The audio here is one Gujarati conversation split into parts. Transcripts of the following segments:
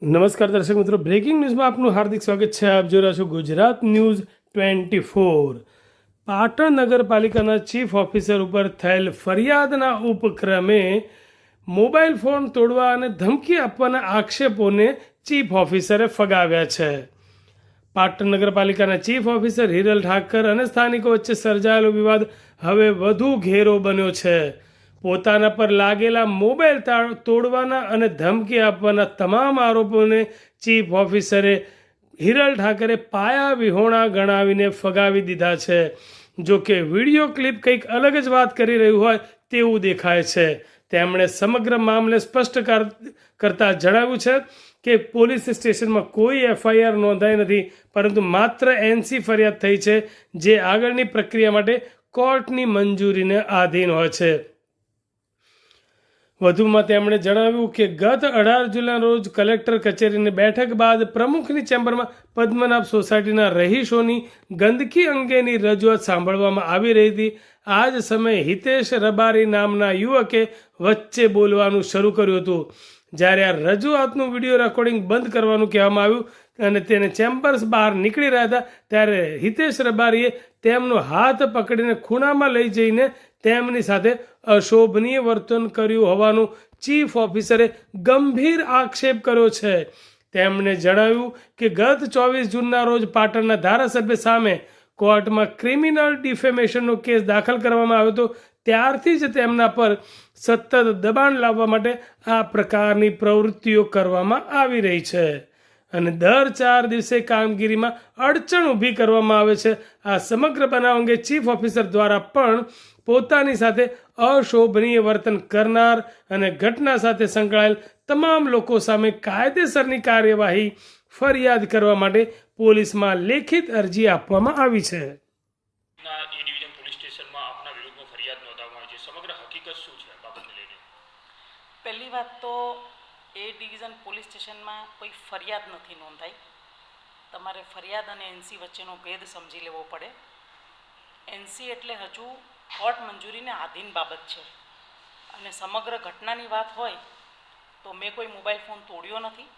નમસ્કાર દર્શક મિત્રો, બ્રેકિંગ ન્યૂઝમાં આપનું હાર્દિક સ્વાગત છે. આપ જોઈ રહ્યા છો ગુજરાત ન્યૂઝ 24. પાટણ નગરપાલિકાના ચીફ ઓફિસર ઉપર થયેલ ફરિયાદના ઉપક્રમે મોબાઈલ ફોન તોડવા અને ધમકી આપવાના આક્ષેપોને ચીફ ઓફિસરે ફગાવ્યા છે. પાટણ નગરપાલિકાના ચીફ ઓફિસર હિરલ ઠાકર અને સ્થાનિકો વચ્ચે સર્જાયેલો વિવાદ હવે વધુ ઘેરો બન્યો છે. પોતાના પર લાગેલા મોબાઈલ તોડવાના અને ધમકી આપવાના તમામ આરોપોને ચીફ ઓફિસરે હિરલ ઠાકરે પાયા વિહોણા ગણાવીને ફગાવી દીધા છે. જો કે વિડીયો ક્લિપ કંઈક અલગ જ વાત કરી રહ્યું હોય તેવું દેખાય છે. તેમણે સમગ્ર મામલે સ્પષ્ટ કરતા જણાવ્યું છે કે પોલીસ સ્ટેશનમાં કોઈ FIR નોંધાઈ નથી, પરંતુ માત્ર NC ફરિયાદ થઈ છે, જે આગળની પ્રક્રિયા માટે કોર્ટની મંજૂરીને આધીન હોય છે. વધુમાં તેમણે જણાવ્યું કે ગત 18 જુલાઈના રોજ કલેક્ટર કચેરીની બેઠક બાદ પ્રમુખની ચેમ્બરમાં પદ્મનાભ સોસાયટીના રહીશોની ગંદકી અંગેની રજૂઆત સાંભળવામાં આવી રહી હતી. આ જ સમયે હિતેશ રબારી નામના યુવકે વચ્ચે બોલવાનું શરૂ કર્યું હતું. જ્યારે આ રજૂઆતનું વિડીયો રેકોર્ડિંગ બંધ કરવાનું કહેવામાં આવ્યું અને તેને ચેમ્બર્સ બહાર નીકળી રહ્યા હતા, ત્યારે હિતેશ રબારીએ તેમનો હાથ પકડીને ખૂણામાં લઈ જઈને તેમની સાથે અશોભનીય વર્તન કર્યું હોવાનું ચીફ ઓફિસરે ગંભીર આક્ષેપ કર્યો છે. તેમણે જણાવ્યું કે ગત 24 જૂનના રોજ પાટણના ધારાસભ્ય સામે કોર્ટમાં ક્રિમિનલ ડિફેમેશનનો કેસ દાખલ કરવામાં આવ્યો હતો. ત્યારથી જ તેમના પર સતત દબાણ લાવવા માટે આ પ્રકારની પ્રવૃત્તિઓ કરવામાં આવી રહી છે અને દર 4 દિવસે કામગીરીમાં અડચણ ઊભી કરવામાં આવે છે. આ સમગ્ર બનાવ અંગે ચીફ ઓફિસર દ્વારા પણ પોતાની સાથે અશોભનીય વર્તન કરનાર અને ઘટના સાથે સંકળાયેલ તમામ લોકો સામે કાયદેસરની કાર્યવાહી ફરિયાદ કરવા માટે પોલીસમાં લેખિત અરજી આપવામાં આવી છે. પહેલી વાત તો એ ડિવિઝન પોલીસ સ્ટેશનમાં કોઈ ફરિયાદ નથી નોંધાઈ. તમારે ફરિયાદ અને NC વચ્ચેનો ભેદ સમજી લેવો પડે. NC એટલે હજુ કોર્ટ મંજૂરીને આધીન બાબત છે અને સમગ્ર ઘટનાની વાત હોય તો મેં કોઈ મોબાઈલ ફોન તોડ્યો નથી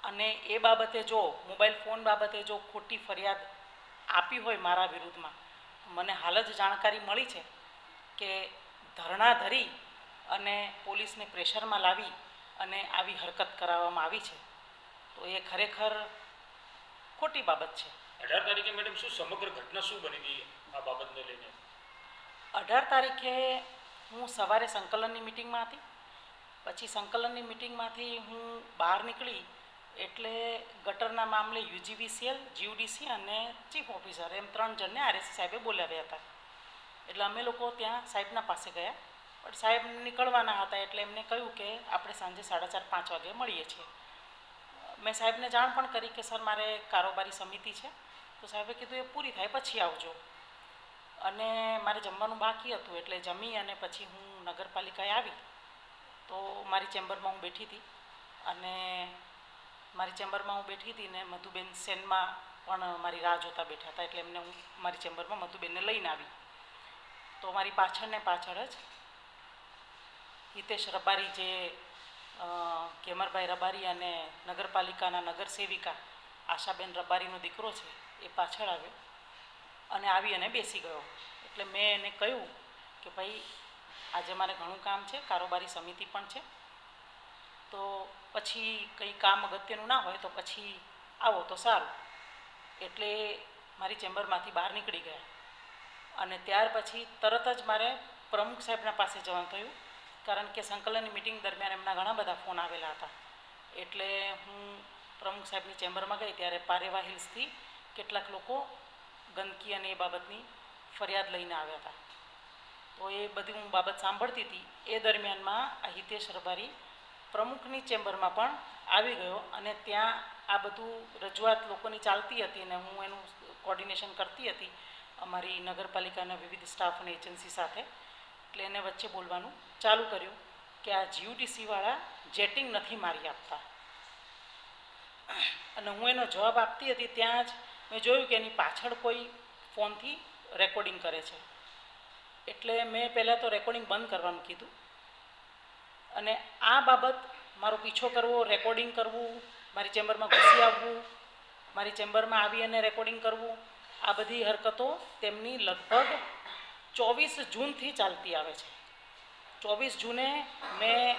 અને એ બાબતે જો મોબાઈલ ફોન બાબતે જો ખોટી ફરિયાદ આપી હોય મારા વિરુદ્ધમાં, મને હાલ જ જાણકારી મળી છે કે ધરણા ધરી અને પોલીસને પ્રેશરમાં લાવી અને આવી હરકત કરાવવામાં આવી છે, તો એ ખરેખર ખોટી બાબત છે. 18 તારીખે મેડમ શું સમગ્ર ઘટના શું બની હતી આ બાબતને લઈને? 18 તારીખે હું સવારે સંકલનની મિટિંગમાં હતી. પછી સંકલનની મિટિંગમાંથી હું બહાર નીકળી એટલે ગટરના મામલે UGVCL, GUDC અને ચીફ ઓફિસર એમ 3 જણને RSC સાહેબે બોલાવ્યા હતા. એટલે અમે લોકો ત્યાં સાહેબના પાસે ગયા, પણ સાહેબ નીકળવાના હતા એટલે એમને કહ્યું કે આપણે સાંજે 4:30-5 વાગે મળીએ છીએ. મેં સાહેબને જાણ પણ કરી કે સર મારે કારોબારી સમિતિ છે, તો સાહેબે કીધું એ પૂરી થાય પછી આવજો. અને મારે જમવાનું બાકી હતું એટલે જમી અને પછી હું નગરપાલિકાએ આવી તો મારી ચેમ્બરમાં હું બેઠી હતી ને મધુબેન સેનમાં પણ મારી રાહ જોતા બેઠા હતા, એટલે એમને હું મારી ચેમ્બરમાં મધુબેનને લઈને આવી. તો મારી પાછળ જ હિતેશ રબારી, જે કેમરભાઈ રબારી અને નગરપાલિકાના નગરસેવિકા આશાબેન રબારીનો દીકરો છે, એ પાછળ આવ્યો અને આવી અને બેસી ગયો. એટલે મેં એને કહ્યું કે ભાઈ આજે મારે ઘણું કામ છે, કારોબારી સમિતિ પણ છે, તો પછી કંઈ કામ અગત્યનું ના હોય તો પછી આવો તો સારું. એટલે મારી ચેમ્બરમાંથી બહાર નીકળી ગયા અને ત્યાર પછી તરત જ મારે પ્રમુખ સાહેબના પાસે જવાનું થયું, કારણ કે સંકલનની મિટિંગ દરમિયાન એમના ઘણા બધા ફોન આવેલા હતા. એટલે હું પ્રમુખ સાહેબની ચેમ્બરમાં ગઈ ત્યારે પારેવા હિલ્સથી કેટલાક લોકો ગંદકી અને એ બાબતની ફરિયાદ લઈને આવ્યા હતા. તો એ બધી હું બાબત સાંભળતી હતી. એ દરમિયાનમાં આ હિતેશ રબારી પ્રમુખની ચેમ્બરમાં પણ આવી ગયો અને ત્યાં આ બધું રજૂઆત લોકોની ચાલતી હતી અને હું એનું કોર્ડિનેશન કરતી હતી અમારી નગરપાલિકાના વિવિધ સ્ટાફ અને એજન્સી સાથે. એટલે એને વચ્ચે બોલવાનું ચાલુ કર્યું કે આ GUDC-વાળા જેટિંગ નથી મારી આપતા. અને હું એનો જવાબ આપતી હતી ત્યાં જ મેં જોયું કે એની પાછળ કોઈ ફોનથી રેકોર્ડિંગ કરે છે. એટલે મેં પહેલાં તો રેકોર્ડિંગ બંધ કરવાનું કીધું અને આ બાબત મારો પીછો કરવો, રેકોર્ડિંગ કરવું, મારી ચેમ્બરમાં ઘૂસી આવવું, મારી ચેમ્બરમાં આવી અને રેકોર્ડિંગ કરવું, આ બધી હરકતો તેમની લગભગ 24 જૂનથી ચાલતી આવે છે. 24 જૂને મેં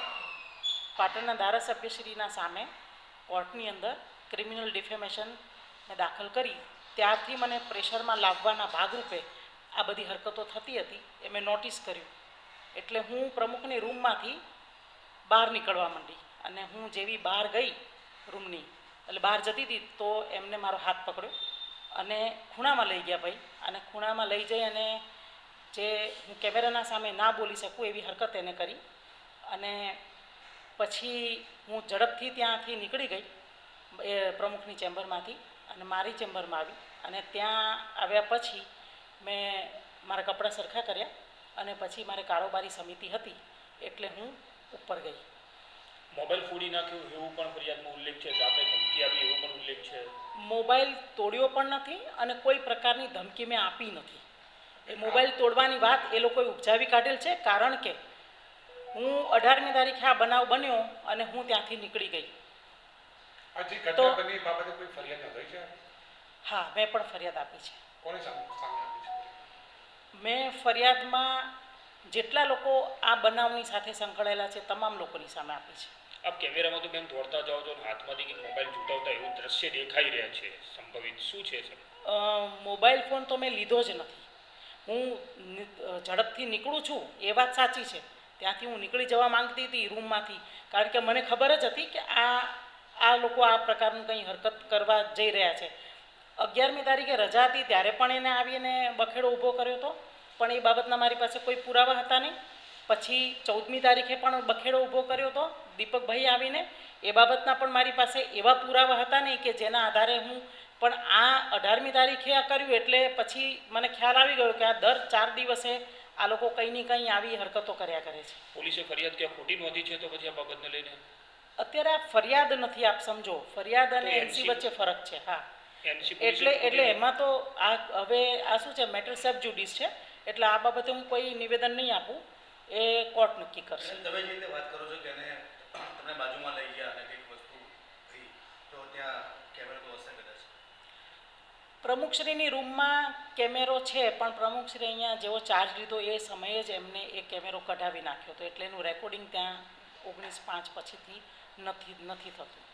પાટણના ધારાસભ્યશ્રીના સામે કોર્ટની અંદર ક્રિમિનલ ડિફેમેશન દાખલ કરી. ત્યારથી મને પ્રેશરમાં લાવવાના ભાગરૂપે આ બધી હરકતો થતી હતી એ મેં નોટિસ કર્યું. એટલે હું પ્રમુખની રૂમમાંથી બહાર નીકળવા માંડી અને હું જેવી બહાર ગઈ રૂમની, એટલે બહાર જતી હતી તો એમને મારો હાથ પકડ્યો અને ખૂણામાં લઈ ગયા ભાઈ. અને ખૂણામાં લઈ જઈ અને જે હું કેમેરાના સામે ના બોલી શકું એવી હરકત એને કરી. અને પછી હું ઝડપથી ત્યાંથી નીકળી ગઈ એ પ્રમુખની ચેમ્બરમાંથી અને મારી ચેમ્બરમાં આવી. અને ત્યાં આવ્યા પછી મેં મારા કપડાં સરખા કર્યા અને પછી મારે કારોબારી સમિતિ હતી એટલે હું ઉપર ગઈ. મોબાઈલ ફોડી નાખ્યું એવું પણ ફરિયાદમાં ઉલ્લેખ છે કે આપણે ધમકી આપી એવો પણ ઉલ્લેખ છે. મોબાઈલ તોડ્યો પણ નથી અને કોઈ પ્રકારની ધમકી મેં આપી નથી. એ મોબાઈલ તોડવાની વાત એ લોકોએ ઉપજાવી કાઢેલ છે, કારણ કે હું 18મી તારીખે આ બનાવ બન્યો અને હું ત્યાંથી નીકળી ગઈ. આ જે ઘટના બની એ બાબતે કોઈ ફરિયાદ નોંધાઈ છે? હા, મેં પણ ફરિયાદ આપી છે. કોની સામે આપી છે? મેં ફરિયાદમાં જેટલા લોકો આ બનાવની સાથે સંકળાયેલા છે તમામ લોકોની સામે આપી છે. આપ કેમેરામાં તો બેન દોડતા જાઓ છો, હાથમાંથી કંઈક મોબાઈલ છૂટાવતા એવું દ્રશ્ય દેખાઈ રહ્યા છે. સંભવિત શું છે સર? મોબાઈલ ફોન તો મેં લીધો જ નથી. હું ઝડપથી નીકળું છું એ વાત સાચી છે. ત્યાંથી હું નીકળી જવા માંગતી હતી રૂમમાંથી, કારણ કે મને ખબર જ હતી કે આ લોકો આ પ્રકારનું કંઈ હરકત કરવા જઈ રહ્યા છે. 11મી તારીખે રજા હતી ત્યારે પણ એને આવીને બખેડો ઊભો કર્યો હતો, પણ એ બાબતના મારી પાસે કોઈ પુરાવા હતા નહીં. પછી 14મી તારીખે પણ બખેડો ઊભો કર્યો હતો દીપકભાઈ આવીને, એ બાબતના પણ મારી પાસે એવા પુરાવા હતા નહીં કે જેના આધારે હું પણ આ 18મી તારીખે આ કર્યું. એટલે પછી મને ખ્યાલ આવી ગયો કે આ દર 4 દિવસે આ લોકો કંઈ ને કંઈ આવી હરકતો કર્યા કરે છે. પોલીસે ફરિયાદ ક્યાં ખોટી નોંધી છે તો પછી આ બાબતને લઈને? અત્યારે આ ફરિયાદ નથી, આપ સમજો. ફરિયાદ અને એનસી વચ્ચે ફરક છે. હા, એટલે એમાં તો આ હવે આ શું છે, મેટર સબ જ્યુડિસ છે. એટલે આ બાબતે હું કોઈ નિવેદન નહીં આપું, એ કોર્ટ નક્કી કરશે. તમે જે રીતે વાત કરો છો કે એને તમને બાજુમાં લઈ ગયા અને કંઈક વસ્તુ થઈ, તો ત્યાં કેમેરો તો હશે કદાચ? પ્રમુખશ્રીની રૂમમાં કેમેરો છે, પણ પ્રમુખશ્રી અહીંયા જેવો ચાર્જ લીધો એ સમયે જ એમને એ કેમેરો કઢાવી નાખ્યો હતો. એટલે એનું રેકોર્ડિંગ ત્યાં 19/5 પછીથી નથી થતું.